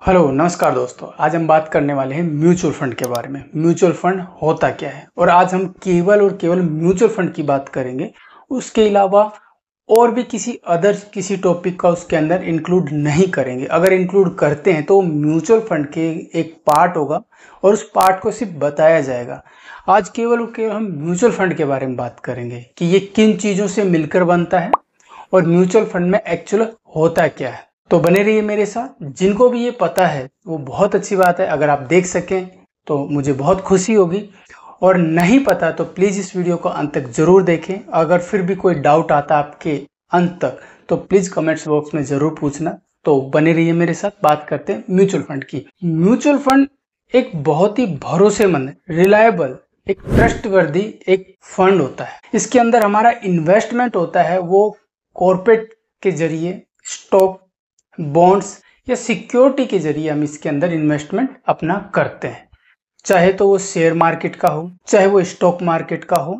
Hello नमस्कार दोस्तों। आज हम बात करने वाले हैं म्यूचुअल फंड के बारे में। म्यूचुअल फंड होता क्या है और आज हम केवल और केवल म्यूचुअल फंड की बात करेंगे। उसके अलावा और भी किसी टॉपिक का उसके अंदर इंक्लूड नहीं करेंगे। अगर इंक्लूड करते हैं तो म्यूचुअल फंड के एक पार्ट होगा और उस पार्ट को सिर्फ बताया जाएगा। आज केवल और केवल हम म्यूचुअल फंड के बारे में बात करेंगे कि ये किन चीज़ों से मिलकर बनता है और म्यूचुअल फंड में एक्चुअल होता क्या है। तो बने रहिए मेरे साथ। जिनको भी ये पता है वो बहुत अच्छी बात है, अगर आप देख सकें तो मुझे बहुत खुशी होगी, और नहीं पता तो प्लीज़ इस वीडियो को अंत तक ज़रूर देखें। अगर फिर भी कोई डाउट आता आपके अंत तक तो प्लीज़ कमेंट्स बॉक्स में ज़रूर पूछना। तो बने रहिए मेरे साथ। बात करते हैं म्यूचुअल फंड की। म्यूचुअल फंड एक बहुत ही भरोसेमंद, रिलायबल, एक ट्रस्टवर्दी एक फंड होता है। इसके अंदर हमारा इन्वेस्टमेंट होता है वो कॉर्पोरेट के जरिए, स्टॉक, बॉन्ड्स या सिक्योरिटी के जरिए हम इसके अंदर इन्वेस्टमेंट अपना करते हैं। चाहे तो वो शेयर मार्केट का हो, चाहे वो स्टॉक मार्केट का हो,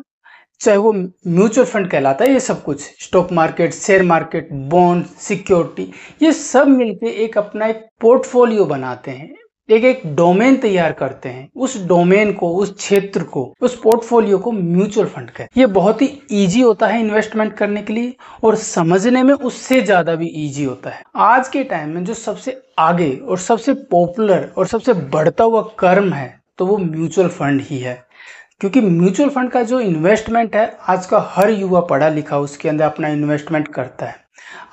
चाहे वो म्यूचुअल फंड कहलाता है। ये सब कुछ stock market, share market, bond, security, ये सब मिलके एक अपना एक पोर्टफोलियो बनाते हैं, एक डोमेन तैयार करते हैं। उस डोमेन को, उस क्षेत्र को, उस पोर्टफोलियो को म्यूचुअल फंड कहते हैं। ये बहुत ही इजी होता है इन्वेस्टमेंट करने के लिए और समझने में उससे ज्यादा भी इजी होता है। आज के टाइम में जो सबसे आगे और सबसे पॉपुलर और सबसे बढ़ता हुआ कर्म है तो वो म्यूचुअल फंड ही है। क्योंकि म्यूचुअल फंड का जो इन्वेस्टमेंट है, आज का हर युवा पढ़ा लिखा उसके अंदर अपना इन्वेस्टमेंट करता है।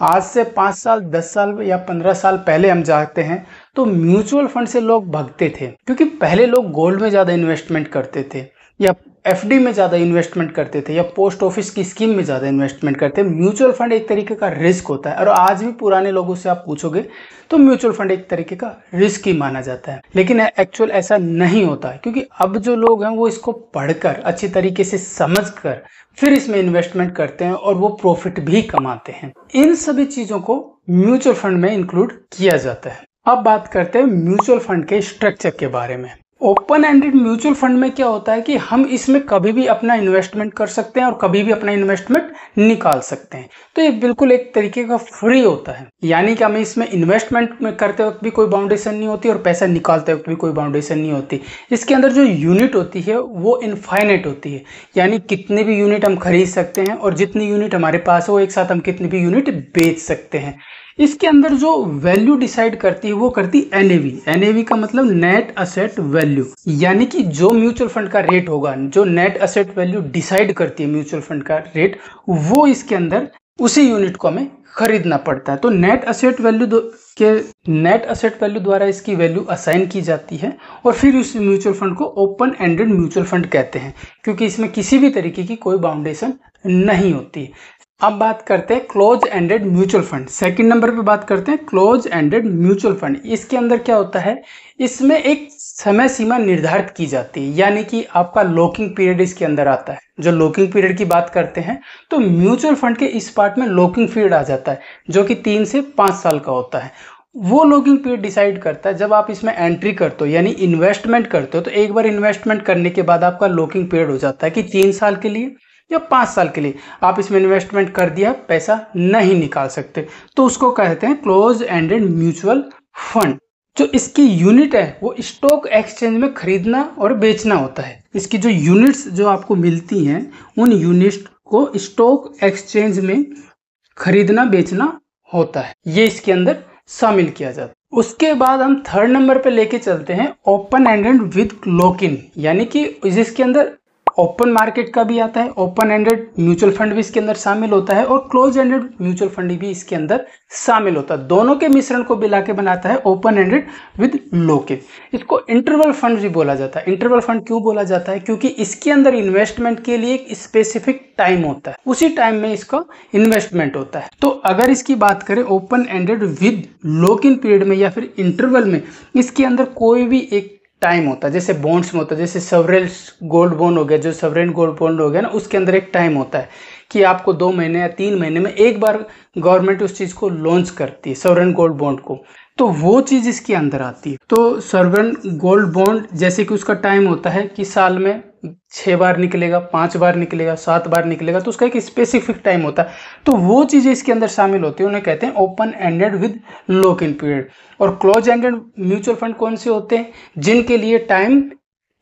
आज से 5 साल, 10 साल या 15 साल पहले हम जाते हैं तो म्यूचुअल फंड से लोग भागते थे, क्योंकि पहले लोग गोल्ड में ज़्यादा इन्वेस्टमेंट करते थे या एफडी में ज़्यादा इन्वेस्टमेंट करते थे या पोस्ट ऑफिस की स्कीम में ज़्यादा इन्वेस्टमेंट करते हैं। म्यूचुअल फंड एक तरीके का रिस्क होता है और आज भी पुराने लोगों से आप पूछोगे तो म्यूचुअल फंड एक तरीके का रिस्क ही माना जाता है। लेकिन एक्चुअल ऐसा नहीं होता है, क्योंकि अब जो लोग हैं वो इसको पढ़कर, अच्छी तरीके से समझकर फिर इसमें इन्वेस्टमेंट करते हैं और वो प्रॉफिट भी कमाते हैं। इन सभी चीज़ों को म्यूचुअल फंड में इंक्लूड किया जाता है। अब बात करते हैं म्यूचुअल फंड के स्ट्रक्चर के बारे में। ओपन एंडेड म्यूचुअल फंड में क्या होता है कि हम इसमें कभी भी अपना इन्वेस्टमेंट कर सकते हैं और कभी भी अपना इन्वेस्टमेंट निकाल सकते हैं। तो ये बिल्कुल एक तरीके का फ्री होता है, यानी कि हमें इसमें इन्वेस्टमेंट में करते वक्त भी कोई बाउंडेशन नहीं होती और पैसा निकालते वक्त भी कोई बाउंडेशन नहीं होती। इसके अंदर जो यूनिट होती है वो इनफाइनाइट होती है, यानी कितने भी यूनिट हम खरीद सकते हैं और जितनी यूनिट हमारे पास हो एक साथ हम कितनी भी यूनिट बेच सकते हैं। इसके अंदर जो वैल्यू डिसाइड करती है वो करती है एनएवी। एनएवी का मतलब नेट असेट वैल्यू, यानी कि जो म्यूचुअल फंड का रेट होगा, जो नेट असेट वैल्यू डिसाइड करती है म्यूचुअल फंड का रेट, वो इसके अंदर उसी यूनिट को हमें खरीदना पड़ता है। तो नेट असेट वैल्यू द्वारा इसकी वैल्यू असाइन की जाती है और फिर उस म्यूचुअल फंड को ओपन एंडेड म्यूचुअल फंड कहते हैं, क्योंकि इसमें किसी भी तरीके की कोई बाउंडेशन नहीं होती। अब बात करते हैं close ended mutual fund. Second number पे बात करते हैं क्लोज एंडेड म्यूचुअल फंड। इसके अंदर क्या होता है, इसमें एक समय सीमा निर्धारित की जाती है, यानी कि आपका लॉकिंग पीरियड इसके अंदर आता है। जो लॉकिंग पीरियड की बात करते हैं तो म्यूचुअल फंड के इस पार्ट में लॉकिंग पीरियड आ जाता है, जो कि 3 से 5 साल का होता है। वो लॉकिंग पीरियड डिसाइड करता है जब आप इसमें एंट्री करते हो, यानी इन्वेस्टमेंट करते हो। तो एक बार इन्वेस्टमेंट करने के बाद आपका लॉकिंग पीरियड हो जाता है कि 3 साल के लिए या 5 साल के लिए आप इसमें इन्वेस्टमेंट कर दिया, पैसा नहीं निकाल सकते। तो उसको कहते हैं क्लोज एंडेड म्यूचुअल फंड। जो इसकी यूनिट है वो स्टॉक एक्सचेंज में खरीदना और बेचना होता है। इसकी जो यूनिट्स जो आपको मिलती हैं उन यूनिट्स को स्टॉक एक्सचेंज में खरीदना बेचना होता है, ये इसके अंदर शामिल किया जाता है। उसके बाद हम थर्ड नंबर पे लेके चलते हैं open ended with lock in, यानी कि जिसके अंदर ओपन मार्केट का भी आता है, ओपन एंडेड म्यूचुअल फंड भी इसके अंदर शामिल होता है और क्लोज एंडेड म्यूचुअल फंड भी इसके अंदर शामिल होता है। दोनों के मिश्रण को मिला के बनाता है open ended with lock in. इसको इंटरवल फंड भी बोला जाता है। इंटरवल फंड क्यों बोला जाता है, क्योंकि इसके अंदर इन्वेस्टमेंट के लिए एक स्पेसिफिक टाइम होता है, उसी टाइम में इसका इन्वेस्टमेंट होता है। तो अगर इसकी बात करें open ended with lock in period में या फिर इंटरवल में, इसके अंदर कोई भी एक टाइम होता है। जैसे बॉन्ड्स में होता है, जैसे सॉवरेन गोल्ड बॉन्ड हो गया, जो सॉवरेन गोल्ड बॉन्ड हो गया ना, उसके अंदर एक टाइम होता है कि आपको 2 महीने या 3 महीने में एक बार गवर्नमेंट उस चीज़ को लॉन्च करती है, सॉवरेन गोल्ड बॉन्ड को। तो वो चीज़ इसके अंदर आती है। तो सॉवरेन गोल्ड बॉन्ड जैसे कि उसका टाइम होता है कि साल में 6 बार निकलेगा, 5 बार निकलेगा, 7 बार निकलेगा, तो उसका एक स्पेसिफिक टाइम होता है। तो वो चीज़ें इसके अंदर शामिल होती है, उन्हें कहते हैं open ended with lock in period. और क्लोज एंडेड म्यूचुअल फंड कौन से होते हैं? जिनके लिए टाइम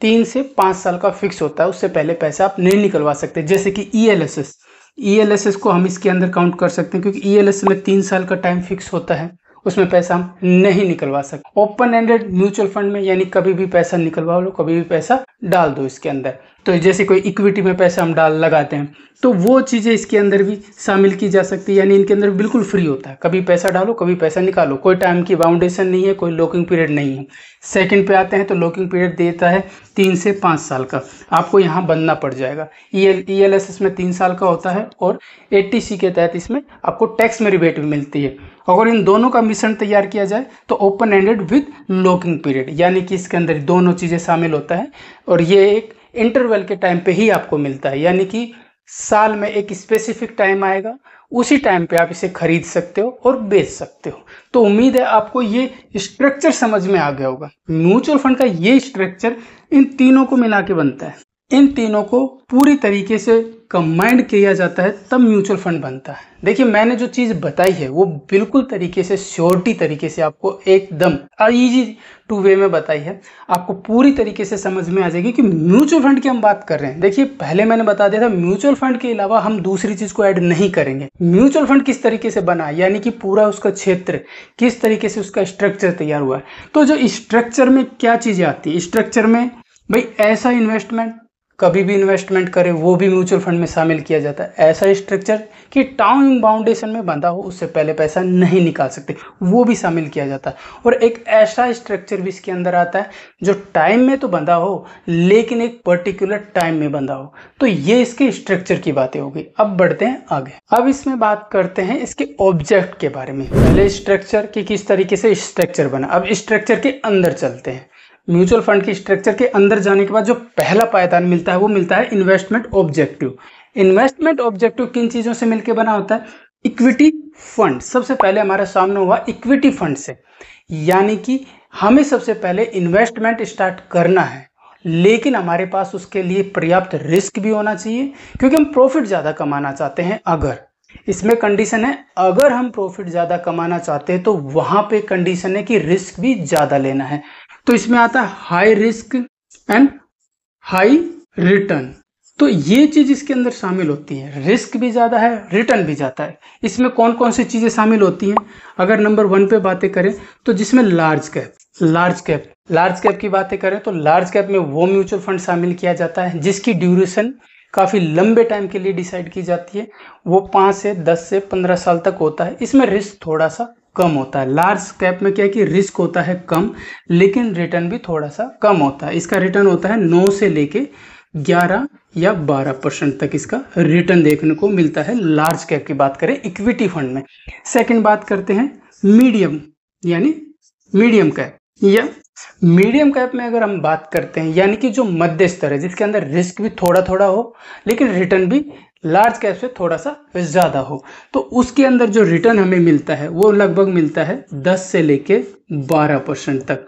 3 से 5 साल का फिक्स होता है, उससे पहले पैसा आप नहीं निकलवा सकते। जैसे कि ईएलएसएस को हम इसके अंदर काउंट कर सकते हैं, क्योंकि ईएलएसएस में 3 साल का टाइम फिक्स होता है, उसमें पैसा हम नहीं निकलवा सकते। ओपन एंडेड म्यूचुअल फंड में यानी कभी भी पैसा निकलवा लो, कभी भी पैसा डाल दो इसके अंदर। तो जैसे कोई इक्विटी में पैसा हम लगाते हैं, तो वो चीज़ें इसके अंदर भी शामिल की जा सकती है, यानी इनके अंदर बिल्कुल फ्री होता है, कभी पैसा डालो कभी पैसा निकालो, कोई टाइम की बाउंडेशन नहीं है, कोई लॉकिंग पीरियड नहीं है। सेकंड पे आते हैं तो लॉकिंग पीरियड देता है 3 से 5 साल का, आपको यहाँ बनना पड़ जाएगा। ईएलएसएस में 3 साल का होता है और एटीसी के तहत इसमें आपको टैक्स में रिबेट भी मिलती है। अगर इन दोनों का मिश्रण तैयार किया जाए तो open ended with locking period, यानी कि इसके अंदर दोनों चीज़ें शामिल होता है, और ये एक इंटरवल के टाइम पे ही आपको मिलता है, यानी कि साल में एक स्पेसिफिक टाइम आएगा, उसी टाइम पे आप इसे खरीद सकते हो और बेच सकते हो। तो उम्मीद है आपको ये स्ट्रक्चर समझ में आ गया होगा। म्यूचुअल फंड का ये स्ट्रक्चर इन तीनों को मिला के बनता है, इन तीनों को पूरी तरीके से कंबाइंड किया जाता है, तब म्यूचुअल फंड बनता है। देखिए मैंने जो चीज़ बताई है वो बिल्कुल तरीके से श्योरिटी तरीके से आपको एकदम इजी टू वे में बताई है, आपको पूरी तरीके से समझ में आ जाएगी कि म्यूचुअल फंड की हम बात कर रहे हैं। देखिए पहले मैंने बता दिया था म्यूचुअल फंड के अलावा हम दूसरी चीज को ऐड नहीं करेंगे। म्यूचुअल फंड किस तरीके से बना, यानी कि पूरा उसका क्षेत्र किस तरीके से उसका स्ट्रक्चर तैयार हुआ है। तो जो स्ट्रक्चर में क्या चीजें आती है, स्ट्रक्चर में भाई ऐसा इन्वेस्टमेंट कभी भी इन्वेस्टमेंट करे वो भी म्यूचुअल फंड में शामिल किया जाता है। ऐसा स्ट्रक्चर कि टाइम बाउंडेशन में बंधा हो, उससे पहले पैसा नहीं निकाल सकते, वो भी शामिल किया जाता है। और एक ऐसा स्ट्रक्चर भी इसके अंदर आता है जो टाइम में तो बंधा हो लेकिन एक पर्टिकुलर टाइम में बंधा हो। तो ये इसके स्ट्रक्चर की बातें हो गई। अब बढ़ते हैं आगे। अब इसमें बात करते हैं इसके ऑब्जेक्ट के बारे में। पहले स्ट्रक्चर की किस तरीके से स्ट्रक्चर बना, अब स्ट्रक्चर के अंदर चलते हैं। म्यूचुअल फंड के स्ट्रक्चर के अंदर जाने के बाद जो पहला पायदान मिलता है वो मिलता है इन्वेस्टमेंट ऑब्जेक्टिव। इन्वेस्टमेंट ऑब्जेक्टिव किन चीजों से मिलकर बना होता है? Equity fund. सबसे पहले हमारे सामने हुआ इक्विटी फंड से, यानी कि हमें सबसे पहले इन्वेस्टमेंट स्टार्ट करना है, लेकिन हमारे पास उसके लिए पर्याप्त रिस्क भी होना चाहिए, क्योंकि हम प्रॉफिट ज्यादा कमाना चाहते हैं। अगर इसमें कंडीशन है, अगर हम प्रॉफिट ज्यादा कमाना चाहते हैं तो वहां पे कंडीशन है कि रिस्क भी ज्यादा लेना है। तो इसमें आता है high risk and high return. तो ये चीज इसके अंदर शामिल होती है, रिस्क भी ज्यादा है, रिटर्न भी ज्यादा है। इसमें कौन कौन सी चीजें शामिल होती हैं? अगर नंबर 1 पे बातें करें तो जिसमें लार्ज कैप की बातें करें तो लार्ज कैप में वो म्यूचुअल फंड शामिल किया जाता है जिसकी ड्यूरेशन काफी लंबे टाइम के लिए डिसाइड की जाती है, वो 5 से 10 से 15 साल तक होता है। इसमें रिस्क थोड़ा सा कम होता है। लार्ज कैप में क्या है कि रिस्क होता है कम, लेकिन रिटर्न भी थोड़ा सा कम होता है। इसका रिटर्न होता है 9 से लेके 11 या 12% तक इसका रिटर्न देखने को मिलता है लार्ज कैप की बात करें इक्विटी फंड में। सेकंड बात करते हैं मीडियम, यानी मीडियम कैप। या मीडियम कैप में अगर हम बात करते हैं, यानी कि जो मध्य स्तर है जिसके अंदर रिस्क भी थोड़ा थोड़ा हो लेकिन रिटर्न भी लार्ज कैप से थोड़ा सा ज्यादा हो, तो उसके अंदर जो रिटर्न हमें मिलता है वो लगभग मिलता है 10 से लेके 12% तक,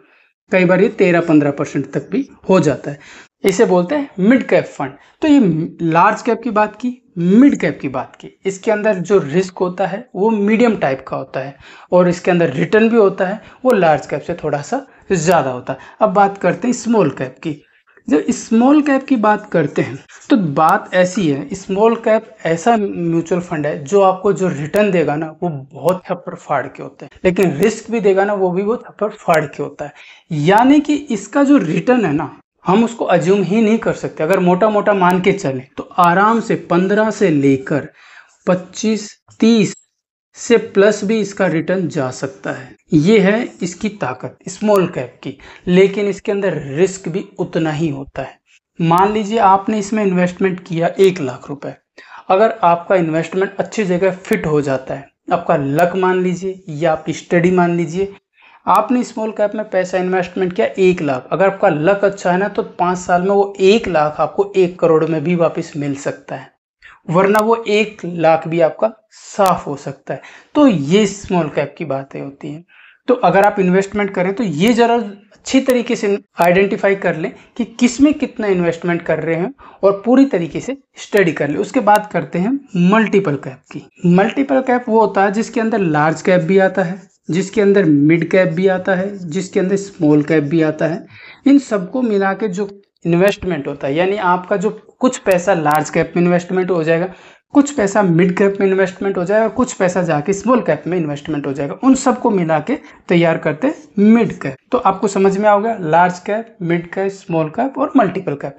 कई बार ये 13-15% तक भी हो जाता है। इसे बोलते हैं मिड कैप फंड। तो ये लार्ज कैप की बात की, मिड कैप की बात की, इसके अंदर जो रिस्क होता है वो मीडियम टाइप का होता है और इसके अंदर रिटर्न भी होता है वो लार्ज कैप से थोड़ा सा ज्यादा होता है। अब बात करते हैं स्मॉल कैप की। जब स्मॉल कैप की बात करते हैं तो बात ऐसी है, स्मॉल कैप ऐसा म्यूचुअल फंड है जो आपको जो रिटर्न देगा ना वो बहुत थप्पड़ फाड़ के होता है, लेकिन रिस्क भी देगा ना वो भी बहुत थप्पड़ फाड़ के होता है। यानी कि इसका जो रिटर्न है ना हम उसको अज्यूम ही नहीं कर सकते। अगर मोटा मोटा मान के चले तो आराम से 15 से लेकर 25-30 से प्लस भी इसका रिटर्न जा सकता है। ये है इसकी ताकत स्मॉल कैप की, लेकिन इसके अंदर रिस्क भी उतना ही होता है। मान लीजिए आपने इसमें इन्वेस्टमेंट किया 1 लाख रुपए, अगर आपका इन्वेस्टमेंट अच्छी जगह फिट हो जाता है, आपका लक मान लीजिए या आपकी स्टडी मान लीजिए, आपने स्मॉल कैप में पैसा इन्वेस्टमेंट किया 1 लाख, अगर आपका लक अच्छा है ना तो 5 साल में वो 1 लाख आपको 1 करोड़ में भी वापस मिल सकता है, वरना वो 1 लाख भी आपका साफ हो सकता है। तो ये स्मॉल कैप की बातें होती हैं। तो अगर आप इन्वेस्टमेंट करें तो ये जरा अच्छी तरीके से आइडेंटिफाई कर लें कि किस में कितना इन्वेस्टमेंट कर रहे हैं और पूरी तरीके से स्टडी कर लें। उसके बाद करते हैं मल्टीपल कैप की। मल्टीपल कैप वो होता है जिसके अंदर लार्ज कैप भी आता है, जिसके अंदर मिड कैप भी आता है, जिसके अंदर स्मॉल कैप भी आता है। इन सबको मिला के जो इन्वेस्टमेंट होता है, यानी आपका जो कुछ पैसा लार्ज कैप में इन्वेस्टमेंट हो जाएगा, कुछ पैसा मिड कैप में इन्वेस्टमेंट हो जाएगा और कुछ पैसा जाके स्मॉल कैप में इन्वेस्टमेंट हो जाएगा। उन सबको मिला के तैयार करते हैं मिड कैप। तो आपको समझ में आ गया large cap, mid cap, small cap और मल्टीपल कैप।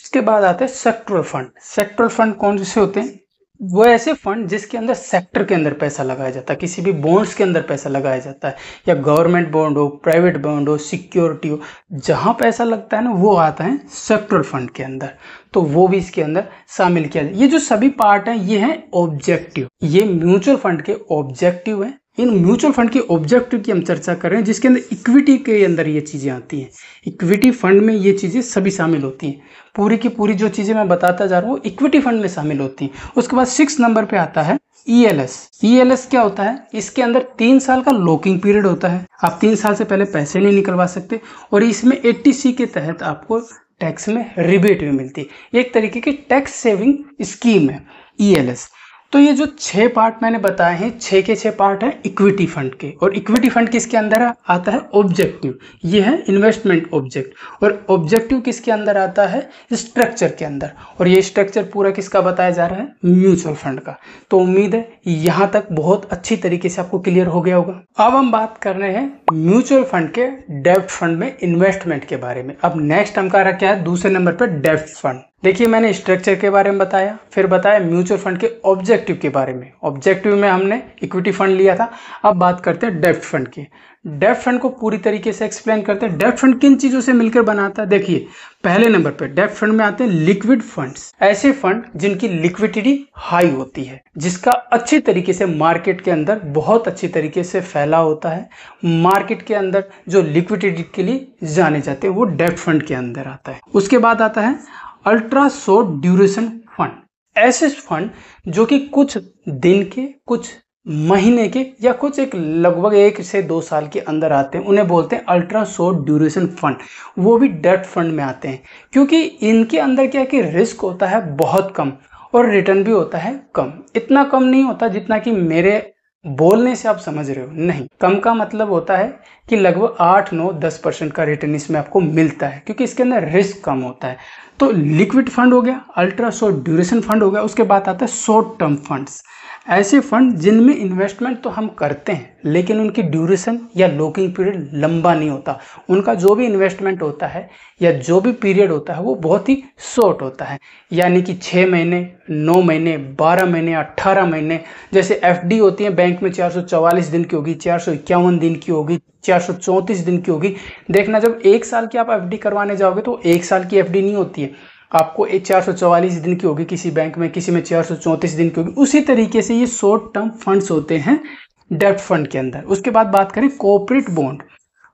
इसके बाद आते हैं सेक्टरल फंड। सेक्टरल फंड कौन से होते हैं? वो ऐसे फंड जिसके अंदर सेक्टर के अंदर पैसा लगाया जाता है, किसी भी बॉन्ड्स के अंदर पैसा लगाया जाता है, या गवर्नमेंट बॉन्ड हो, प्राइवेट बॉन्ड हो, सिक्योरिटी हो, जहां पैसा लगता है ना वो आता है सेक्टरल फंड के अंदर। तो वो भी इसके अंदर शामिल किया जाए। ये जो सभी पार्ट हैं ये हैं ऑब्जेक्टिव, ये म्यूचुअल फंड के ऑब्जेक्टिव हैं। इन म्यूचुअल फंड के ऑब्जेक्टिव की हम चर्चा कर रहे हैं जिसके अंदर इक्विटी के अंदर ये चीजें आती हैं। इक्विटी फंड में ये चीजें सभी शामिल होती हैं। पूरी की पूरी जो चीजें मैं बताता जा रहा हूँ इक्विटी फंड में शामिल होती हैं। उसके बाद 6 नंबर पे आता है ELS। ELS क्या होता है? इसके अंदर 3 साल का लॉकिंग पीरियड होता है। आप 3 साल से पहले पैसे नहीं निकलवा सकते और इसमें 80C के तहत आपको टैक्स में रिबेट भी मिलती है। एक तरीके की टैक्स सेविंग स्कीम है ELS। तो ये जो 6 पार्ट मैंने बताए हैं, 6 के 6 पार्ट है इक्विटी फंड के। और इक्विटी फंड किसके अंदर आता है? ऑब्जेक्टिव। ये है इन्वेस्टमेंट ऑब्जेक्ट। और ऑब्जेक्टिव किसके अंदर आता है? स्ट्रक्चर के अंदर। और ये स्ट्रक्चर पूरा किसका बताया जा रहा है? म्यूचुअल फंड का। तो उम्मीद है यहाँ तक बहुत अच्छी तरीके से आपको क्लियर हो गया होगा। अब हम बात कर रहे हैं म्यूचुअल फंड के डेब्ट फंड में इन्वेस्टमेंट के बारे में। अब नेक्स्ट हम क्या है? दूसरे नंबर पर डेब्ट फंड। देखिए मैंने स्ट्रक्चर के बारे में बताया, फिर बताया म्यूचुअल फंड के ऑब्जेक्टिव के बारे में। ऑब्जेक्टिव में हमने इक्विटी फंड लिया था। अब बात करते हैं डेब्ट फंड की। डेब्ट फंड को पूरी तरीके से एक्सप्लेन करते हैं। डेब्ट फंड किन चीजों से मिलकर बनाता है? देखिए पहले नंबर पे डेब्ट फंड में आते हैं लिक्विड फंड्स। ऐसे फंड जिनकी लिक्विडिटी हाई होती है, जिसका अच्छी तरीके से मार्केट के अंदर बहुत अच्छी तरीके से फैला होता है। मार्केट के अंदर जो लिक्विडिटी के लिए जाने जाते हैं वो डेब्ट फंड के अंदर आता है। उसके बाद आता है अल्ट्रा शॉर्ट ड्यूरेशन फंड। ऐसे फंड जो कि कुछ दिन के, कुछ महीने के या कुछ एक लगभग 1 से 2 साल के अंदर आते हैं, उन्हें बोलते हैं अल्ट्रा शॉर्ट ड्यूरेशन फंड। वो भी डेब्ट फंड में आते हैं क्योंकि इनके अंदर क्या है कि रिस्क होता है बहुत कम और रिटर्न भी होता है कम। इतना कम नहीं होता जितना कि मेरे बोलने से आप समझ रहे हो, नहीं। कम का मतलब होता है कि लगभग 8, 9, 10% का रिटर्न इसमें आपको मिलता है क्योंकि इसके अंदर रिस्क कम होता है। तो लिक्विड फंड हो गया, अल्ट्रा शॉर्ट ड्यूरेशन फंड हो गया। उसके बाद आता है शॉर्ट टर्म फंड्स। ऐसे फंड जिनमें इन्वेस्टमेंट तो हम करते हैं लेकिन उनकी ड्यूरेशन या लॉकिंग पीरियड लंबा नहीं होता। उनका जो भी इन्वेस्टमेंट होता है या जो भी पीरियड होता है वो बहुत ही शॉर्ट होता है, यानी कि 6 महीने, 9 महीने, 12 महीने, 18 महीने। जैसे FD होती है बैंक में 444 दिन की होगी, 451 दिन की होगी, 434 दिन की होगी। देखना जब 1 साल की आप FD करवाने जाओगे तो 1 साल की FD नहीं होती है, आपको 444 दिन की होगी किसी बैंक में, किसी में 434 दिन की होगी। उसी तरीके से ये शॉर्ट टर्म फंड्स होते हैं डेब्ट फंड के अंदर। उसके बाद बात करें कॉर्पोरेट बॉन्ड।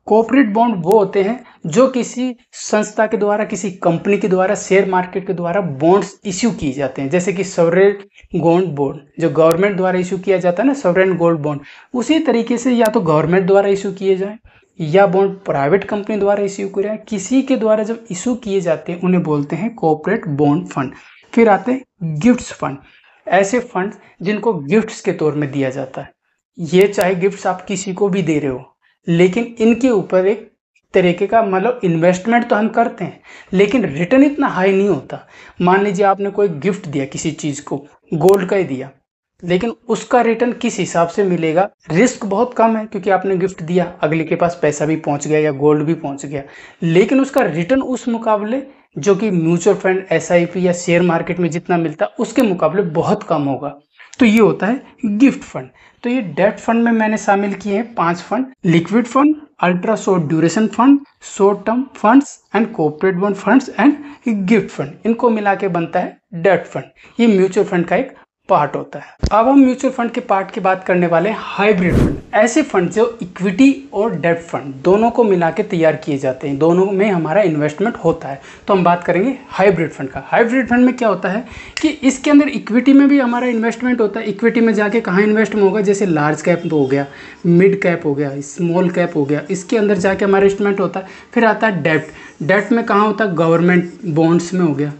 कॉर्पोरेट बॉन्ड वो होते हैं जो किसी संस्था के द्वारा, किसी कंपनी के द्वारा, शेयर मार्केट के द्वारा बॉन्ड्स इश्यू किए जाते हैं। जैसे कि सॉवरेन गोल्ड बॉन्ड जो गवर्नमेंट द्वारा इश्यू किया जाता है ना, सॉवरेन गोल्ड बॉन्ड। उसी तरीके से या तो गवर्नमेंट द्वारा इश्यू किए जाए या बॉन्ड प्राइवेट कंपनी द्वारा इश्यू किया, किसी के द्वारा जब इश्यू किए जाते हैं उन्हें बोलते हैं कॉर्पोरेट बॉन्ड फंड। फिर आते हैं गिफ्ट्स फंड। ऐसे फंड जिनको गिफ्ट्स के तौर में दिया जाता है। ये चाहे गिफ्ट्स आप किसी को भी दे रहे हो लेकिन इनके ऊपर एक तरीके का मतलब इन्वेस्टमेंट तो हम करते हैं लेकिन रिटर्न इतना हाई नहीं होता। मान लीजिए आपने कोई गिफ्ट दिया किसी चीज को, गोल्ड का ही दिया, लेकिन उसका रिटर्न किस हिसाब से मिलेगा? रिस्क बहुत कम है क्योंकि आपने गिफ्ट दिया, अगले के पास पैसा भी पहुंच गया या गोल्ड भी पहुंच गया, लेकिन उसका रिटर्न उस मुकाबले जो कि म्यूचुअल फंड, SIP या शेयर मार्केट में जितना मिलता है उसके मुकाबले बहुत कम होगा। तो ये होता है गिफ्ट फंड। तो ये डेब्ट फंड में मैंने शामिल किए हैं 5 fund: liquid fund, ultra short duration fund, short term funds and corporate bond funds and gift fund. इनको मिला के बनता है डेब्ट फंड। ये म्यूचुअल फंड का एक पार्ट होता है। अब हम म्यूचुअल फंड के पार्ट की बात करने वाले हैं हाइब्रिड फंड। ऐसे फंड जो इक्विटी और डेब्ट फंड दोनों को मिला के तैयार किए जाते हैं, दोनों में हमारा इन्वेस्टमेंट होता है। तो हम बात करेंगे हाइब्रिड फंड का। हाइब्रिड फंड में क्या होता है कि इसके अंदर इक्विटी में भी हमारा इन्वेस्टमेंट होता है। इक्विटी में जाके कहाँ इन्वेस्टमेंट होगा, जैसे लार्ज कैप हो गया, मिड कैप हो गया, स्मॉल कैप हो गया, इसके अंदर जाके हमारा इन्वेस्टमेंट होता है। फिर आता है डेब्ट। डेब्ट में कहाँ होता है, गवर्नमेंट बॉन्ड्स में हो गया,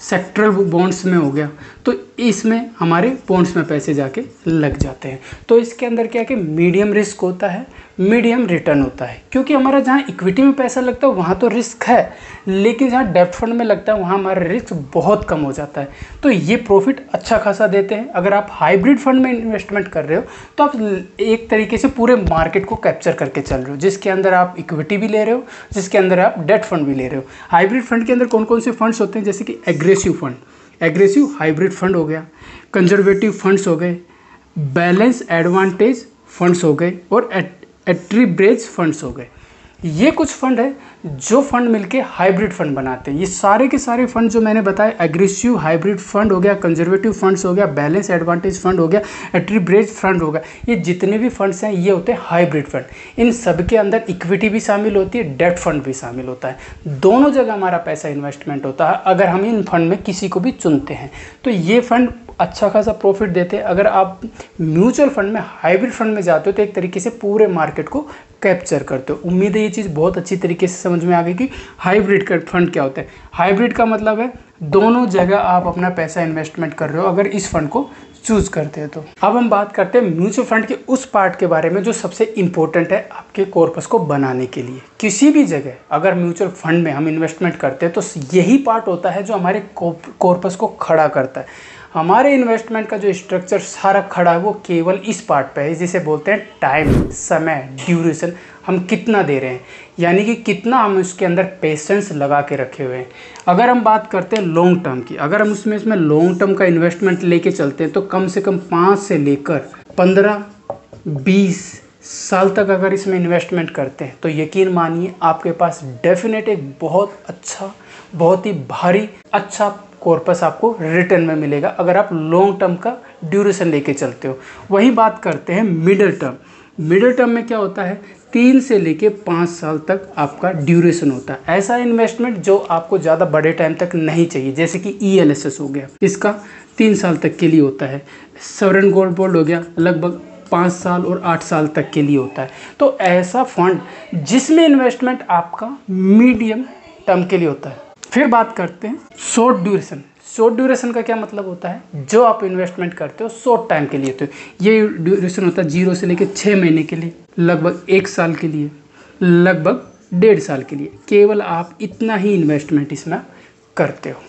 सेक्टरल बॉन्ड्स में हो गया। तो इसमें हमारे बॉन्ड्स में पैसे जाके लग जाते हैं। तो इसके अंदर क्या है कि मीडियम रिस्क होता है, मीडियम रिटर्न होता है। क्योंकि हमारा जहाँ इक्विटी में पैसा लगता है वहाँ तो रिस्क है, लेकिन जहाँ डेब्ट फंड में लगता है वहाँ हमारा रिस्क बहुत कम हो जाता है। तो ये प्रॉफिट अच्छा खासा देते हैं। अगर आप हाइब्रिड फंड में इन्वेस्टमेंट कर रहे हो तो आप एक तरीके से पूरे मार्केट को कैप्चर करके चल रहे हो, जिसके अंदर आप इक्विटी भी ले रहे हो, जिसके अंदर आप डेब्ट फंड भी ले रहे हो। हाइब्रिड फंड के अंदर कौन कौन से फंड्स होते हैं, जैसे कि aggressive fund, aggressive hybrid fund हो गया, कंजर्वेटिव फंड्स हो गए, बैलेंस एडवांटेज फंड्स हो गए और एट्रीब्रेज फंड्स हो गए। ये कुछ फंड है जो फंड मिलके हाइब्रिड फंड बनाते हैं। ये सारे के सारे फंड जो मैंने बताए, एग्रेसिव हाइब्रिड फंड हो गया, कंजर्वेटिव फंड्स हो गया, बैलेंस एडवांटेज फंड हो गया, एट्रीब्रेज फंड हो गया, ये जितने भी फंड्स हैं ये होते हैं हाइब्रिड फंड। इन सब के अंदर इक्विटी भी शामिल होती है, डेब्ट फंड भी शामिल होता है। दोनों जगह हमारा पैसा इन्वेस्टमेंट होता है अगर हम इन फंड में किसी को भी चुनते हैं। तो ये फंड अच्छा खासा प्रॉफिट देते हैं। अगर आप म्यूचुअल फंड में, हाइब्रिड फंड में जाते हो तो एक तरीके से पूरे मार्केट को कैप्चर करते हो। उम्मीद है ये चीज़ बहुत अच्छी तरीके से समझ में आ गई कि हाइब्रिड का फंड क्या होता है। हाइब्रिड का मतलब है दोनों जगह आप अपना पैसा इन्वेस्टमेंट कर रहे हो अगर इस फंड को चूज करते हैं तो। अब हम बात करते हैं म्यूचुअल फंड के उस पार्ट के बारे में जो सबसे इंपॉर्टेंट है आपके कॉर्पस को बनाने के लिए। किसी भी जगह अगर म्यूचुअल फंड में हम इन्वेस्टमेंट करते हैं तो यही पार्ट होता है जो हमारे कॉर्पस को खड़ा करता है। हमारे इन्वेस्टमेंट का जो स्ट्रक्चर सारा खड़ा है वो केवल इस पार्ट पे है, जिसे बोलते हैं टाइम, समय, ड्यूरेशन। हम कितना दे रहे हैं, यानी कि कितना हम उसके अंदर पेशेंस लगा के रखे हुए हैं। अगर हम बात करते हैं लॉन्ग टर्म की, अगर हम इसमें लॉन्ग टर्म का इन्वेस्टमेंट लेके चलते हैं तो कम से कम 5 से लेकर 15-20 साल तक अगर इसमें इन्वेस्टमेंट करते हैं तो यकीन मानिए आपके पास डेफिनेट एक बहुत अच्छा, बहुत ही भारी अच्छा कॉर्पस आपको रिटर्न में मिलेगा अगर आप लॉन्ग टर्म का ड्यूरेशन लेके चलते हो। वही बात करते हैं मिडिल टर्म। मिडिल टर्म में क्या होता है, 3 से लेके 5 साल तक आपका ड्यूरेशन होता है। ऐसा इन्वेस्टमेंट जो आपको ज़्यादा बड़े टाइम तक नहीं चाहिए, जैसे कि ELSS हो गया, इसका 3 साल तक के लिए होता है। सॉवरेन गोल्ड बॉन्ड हो गया, लगभग 5 साल और 8 साल तक के लिए होता है। तो ऐसा फंड जिसमें इन्वेस्टमेंट आपका मीडियम टर्म के लिए होता है। फिर बात करते हैं शॉर्ट ड्यूरेशन। शॉर्ट ड्यूरेशन का क्या मतलब होता है, जो आप इन्वेस्टमेंट करते हो शॉर्ट टाइम के लिए। तो ये ड्यूरेशन होता है 0 से लेकर 6 महीने के लिए, लगभग 1 साल के लिए, लगभग 1.5 साल के लिए। केवल आप इतना ही इन्वेस्टमेंट इसमें करते हो।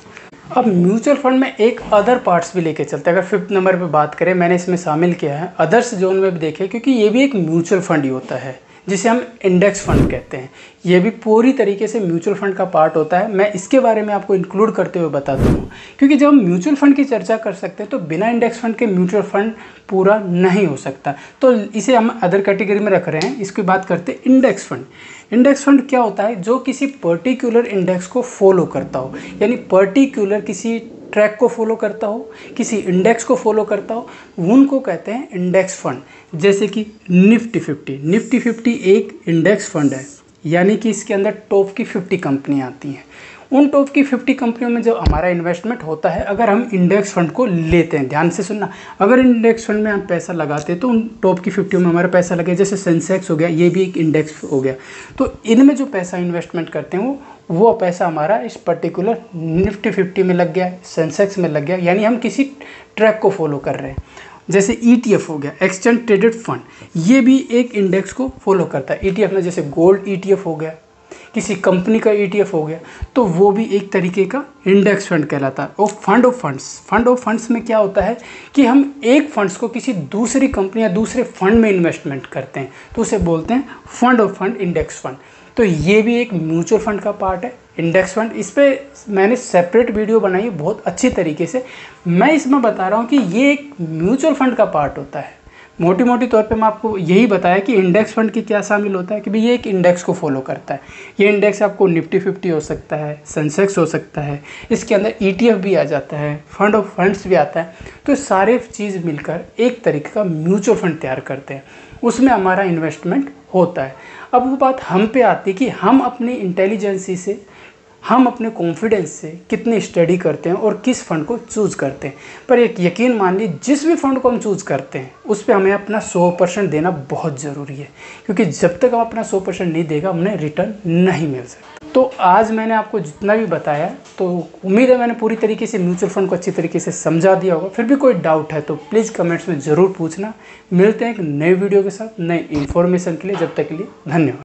अब म्यूचुअल फंड में एक अदर पार्ट्स भी लेके चलते हैं। अगर 5th नंबर पे बात करें, मैंने इसमें शामिल किया है अदर्स जोन में भी देखे, क्योंकि ये भी एक म्यूचुअल फंड ही होता है जिसे हम इंडेक्स फंड कहते हैं। ये भी पूरी तरीके से म्यूचुअल फंड का पार्ट होता है। मैं इसके बारे में आपको इंक्लूड करते हुए बताता हूँ, क्योंकि जब हम म्यूचुअल फंड की चर्चा कर सकते हैं तो बिना इंडेक्स फंड के म्यूचुअल फंड पूरा नहीं हो सकता। तो इसे हम अदर कैटेगरी में रख रहे हैं। इसकी बात करते हैं इंडेक्स फंड। इंडेक्स फंड क्या होता है, जो किसी पर्टिकुलर इंडेक्स को फॉलो करता हो, यानी पर्टिकुलर किसी ट्रैक को फॉलो करता हो, किसी इंडेक्स को फॉलो करता हो, उनको कहते हैं इंडेक्स फंड। जैसे कि निफ्टी 50, निफ्टी 50 एक इंडेक्स फंड है, यानी कि इसके अंदर टॉप की 50 कंपनियां आती हैं। उन टॉप की 50 कंपनियों में जो हमारा इन्वेस्टमेंट होता है, अगर हम इंडेक्स फंड को लेते हैं, ध्यान से सुनना, अगर इंडेक्स फंड में हम पैसा लगाते हैं तो उन टॉप की 50 में हमारा पैसा लगे, जैसे सेंसेक्स हो गया, ये भी एक इंडेक्स हो गया। तो इनमें जो पैसा इन्वेस्टमेंट करते हैं वो पैसा हमारा इस पर्टिकुलर निफ्टी 50 में लग गया, सेंसेक्स में लग गया, यानी हम किसी ट्रैक को फॉलो कर रहे हैं। जैसे ETF हो गया, एक्सचेंज ट्रेडेड फंड, ये भी एक इंडेक्स को फॉलो करता है। ETF में जैसे गोल्ड ETF हो गया, किसी कंपनी का ETF हो गया, तो वो भी एक तरीके का इंडेक्स फंड कहलाता है। और fund of funds, fund of funds में क्या होता है कि हम एक फंड्स को किसी दूसरी कंपनी या दूसरे फंड में इन्वेस्टमेंट करते हैं, तो उसे बोलते हैं fund of fund, index fund. तो ये भी एक म्यूचुअल फंड का पार्ट है, इंडेक्स फंड। इस पर मैंने सेपरेट वीडियो बनाई है बहुत अच्छी तरीके से। मैं इसमें बता रहा हूँ कि ये एक म्यूचुअल फंड का पार्ट होता है, मोटी मोटी तौर पे मैं आपको यही बताया कि इंडेक्स फंड की क्या शामिल होता है कि भाई ये एक इंडेक्स को फॉलो करता है। ये इंडेक्स आपको निफ्टी 50 हो सकता है, सेंसेक्स हो सकता है, इसके अंदर ETF भी आ जाता है, फंड ऑफ फंड्स भी आता है। तो सारे चीज़ मिलकर एक तरीके का म्यूचुअल फंड तैयार करते हैं, उसमें हमारा इन्वेस्टमेंट होता है। अब वो बात हम पे आती है कि हम अपनी इंटेलिजेंसी से, हम अपने कॉन्फिडेंस से कितनी स्टडी करते हैं और किस फंड को चूज़ करते हैं। पर एक यकीन मान लीजिए, जिस भी फंड को हम चूज़ करते हैं उस पे हमें अपना 100% देना बहुत ज़रूरी है, क्योंकि जब तक हम अपना 100% नहीं देगा हमें रिटर्न नहीं मिल सकता। तो आज मैंने आपको जितना भी बताया, तो उम्मीद है मैंने पूरी तरीके से म्यूचुअल फंड को अच्छी तरीके से समझा दिया होगा। फिर भी कोई डाउट है तो प्लीज़ कमेंट्स में ज़रूर पूछना। मिलते हैं एक नए वीडियो के साथ, नए इन्फॉर्मेशन के लिए। जब तक के लिए धन्यवाद।